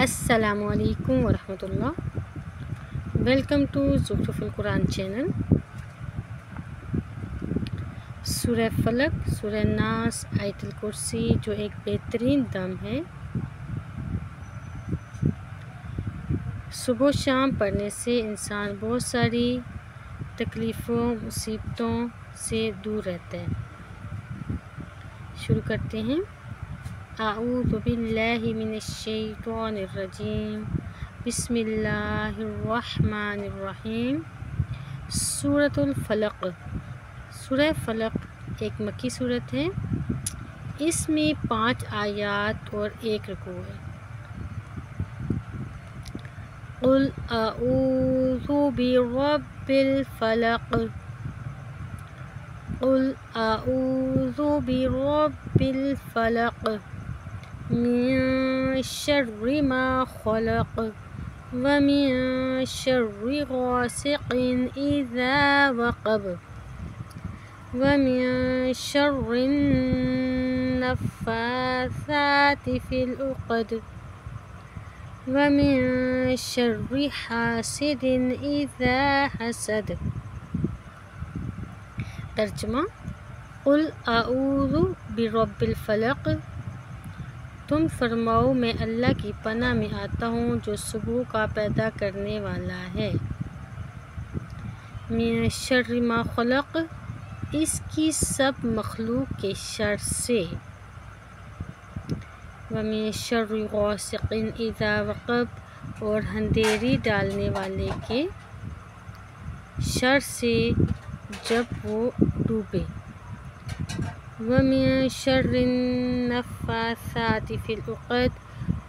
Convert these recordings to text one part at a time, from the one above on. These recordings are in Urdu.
السلام علیکم ورحمۃ اللہ۔ ویلکم ٹو زخرف القرآن چینل۔ سورہ فلق، سورہ ناس، آیت الکرسی جو ایک بہترین دم ہے، صبح و شام پڑھنے سے انسان بہت ساری تکلیفوں مصیبتوں سے دور رہتا ہے۔ شروع کرتے ہیں۔ اعوذ باللہ من الشیطان الرجیم، بسم اللہ الرحمن الرحیم۔ سورۃ الفلق، سورہ فلق ایک مکی سورت ہے۔ اس میں 5 آیات اور 1 رکوع ہے۔ قل اعوذ برب الفلق، قل اعوذ برب الفلق من شر ما خلق ومن شر غاسق اذا وقب ومن شر النفاثات في العقد ومن شر حاسد اذا حسد۔ ترجمہ: قل اعوذ برب الفلق، تم فرماؤ میں اللہ کی پناہ میں آتا ہوں جو صبح کا پیدا کرنے والا ہے۔ من شر ما خلق، اس کی سب مخلوق کے شر سے۔ ومن شر غاسق اذا وقب، اور اندھیری ڈالنے والے کے شر سے جب وہ ڈوبے۔ وَمِن شَرِّ النَّفَّاثَاتِ فِي الْعُقَدِ،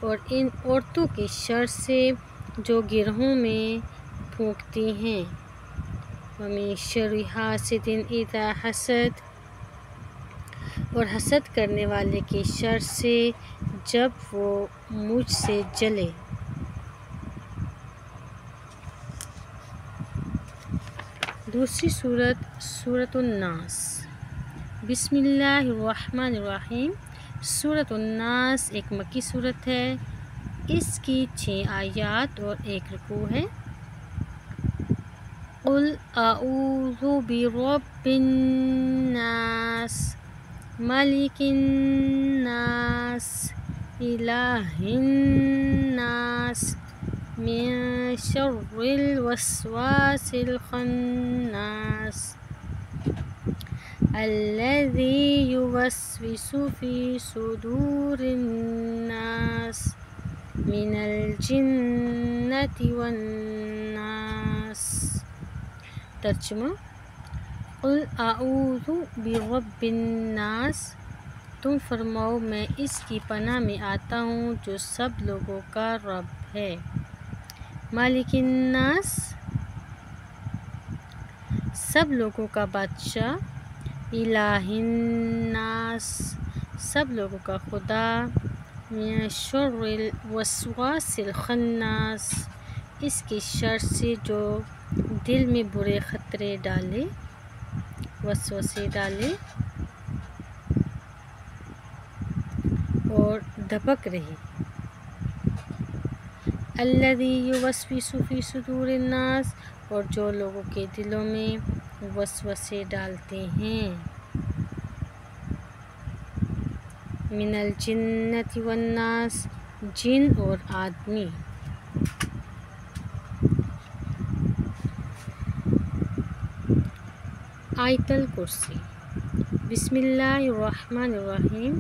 اور ان عورتوں کے شر سے جو گرہوں میں پھونکتی ہیں۔ وَمِن شَرِّ حَاسِدٍ إِذَا حَسَدَ، اور حسد کرنے والے کے شر سے جب وہ مجھ سے جلے۔ دوسری سورت، سورۃ الناس۔ بسم اللہ الرحمن الرحیم۔ سورۃ الناس ایک مکی سورت ہے۔ اس کی 6 آیات اور 1 رکوع ہے۔ قل اعوذ برب الناس، ملک الناس، الہ الناس، من شر الوسواس الخناس، الذي يوسوس في صدور الناس من الجنة والناس۔ ترجمہ: قل اعوذ برب الناس، تم فرماؤ میں اس کی پناہ میں آتا ہوں جو سب لوگوں کا رب ہے۔ مالک الناس، سب لوگوں کا بادشاہ۔ الہ الناس، سب لوگوں کا خدا۔ من شر الوسواس الخناس، اس کے شر سے جو دل میں برے خطرے ڈالے، وسوسے ڈالے اور دبک رہے۔ الذی یوسوس فی صدور الناس، اور جو لوگوں کے دلوں میں وسوسے ڈالتے ہیں۔ من الجنۃ والناس، جن اور آدمی۔ آیت الکرسی۔ بسم اللہ الرحمن الرحیم۔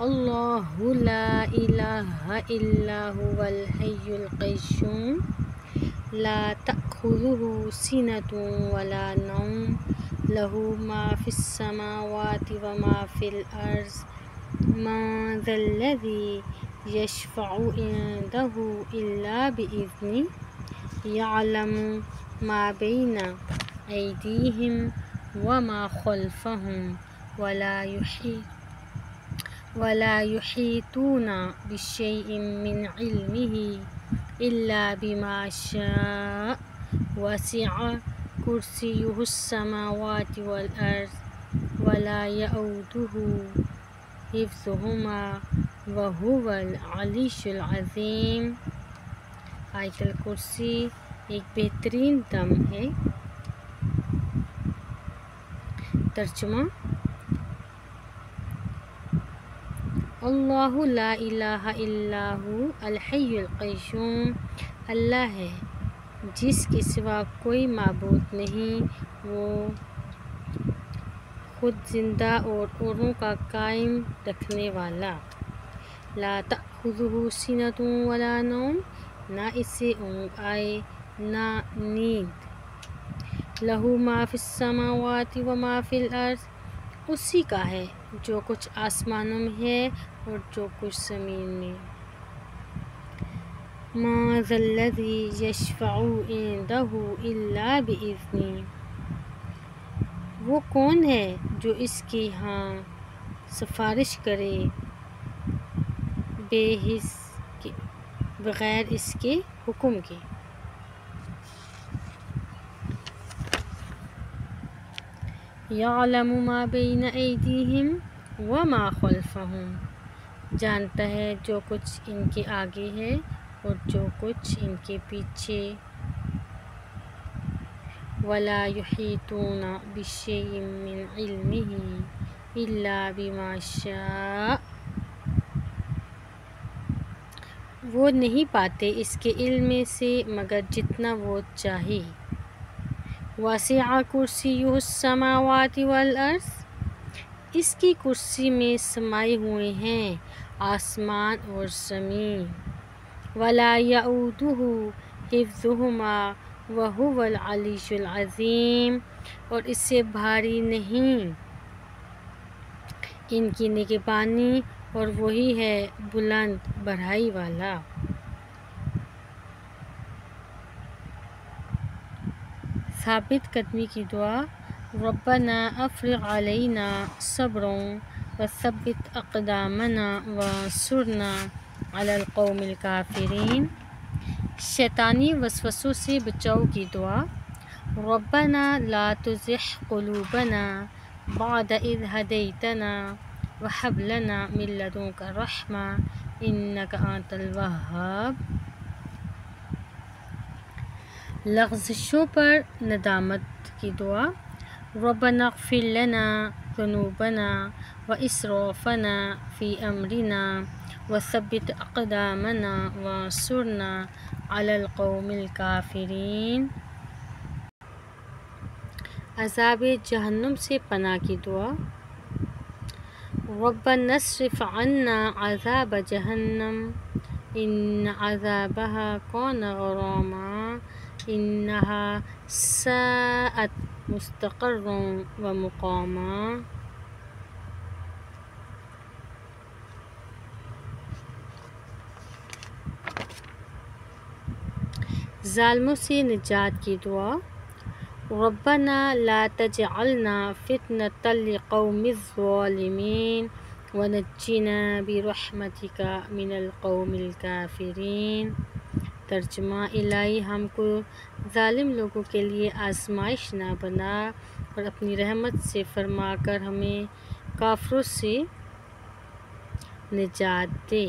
اللہ لا الہ الا هو الحی القیوم، لا تأخذہ سنۃ ولا نوم، لہ ما فی السماوات وما فی الارض، من ذا الذی یشفع عندہ الا بإذنہ، یعلم ما بین ایدیہم وما خلفہم، ولا يحيطون بشيء من علمه إلا بما شاء، وسع كرسيه السماوات والأرض ولا يئوده حفظهما وَهُوَ الْعَلِيُّ الْعَظِيمُ۔ آیت الکرسی ایک بہترین دم ہے۔ ترجمہ: اللہ لا الہ الا هو الحی القیوم، اللہ ہے جس کے سوا کوئی معبود نہیں، وہ خود زندہ اور اوروں کا قائم رکھنے والا۔ لا تأخذہ سنۃ ولا نوم، نہ اسے اونگ آئے نہ نیند۔ لہ ما فی السماوات و ما فی الارض، اسی کا ہے جو کچھ آسمانوں میں ہے اور جو کچھ زمین میں۔ ما ذا الذی یشفع عندہ الا بإذنہ، وہ کون ہے جو اس کے ہاں سفارش کرے بغیر اس کے حکم کے۔ یعلم ما بین ایدیہم وما خلفہم، جانتا ہے جو کچھ ان کے آگے ہے اور جو کچھ ان کے پیچھے۔ ولا یحیطون بشیء من علمہ الا بما شاء، وہ نہیں پاتے اس کے علم میں سے مگر جتنا وہ چاہے۔ وسع کرسیہ السماوات والارض، اس کی کرسی میں سمائے ہوئے ہیں آسمان اور زمین۔ ولا یئودہ حفظہما وہو العلی العظیم، اور اس سے بھاری نہیں ان کی نگہبانی اور وہی ہے بلند بڑائی والا۔ ثابت قدمی کی دعا: ربنا افرغ علینا صبرا وثبت اقدامنا وانصرنا علی القوم الکافرین۔ شیطانی وسوسوں سے بچاؤ کی دعا: ربنا لا تزغ قلوبنا بعد اذ ہدیتنا وہب لنا من لدنک رحمۃ انک انت الوہاب۔ لغزشوں پر ندامت کی دعا: ربنا اغفر لنا ذنوبنا واسرافنا فی امرنا وثبت اقدامنا وانصرنا علی القوم الکافرین۔ عذاب جہنم سے پناہ کی دعا: ربنا اصرف عنا عذاب جہنم ان عذابها کان غراما انہا ساءت مستقرا ومقاما۔ ظالموں سے نجات کی دعا: ربنا لا تجعلنا فتنة للقوم الظالمین ونجنا برحمتک من القوم الکافرین۔ ترجمہ: الہی ہم کو ظالم لوگوں کے لیے آزمائش نہ بنا اور اپنی رحمت سے فرما کر ہمیں کافروں سے نجات دے۔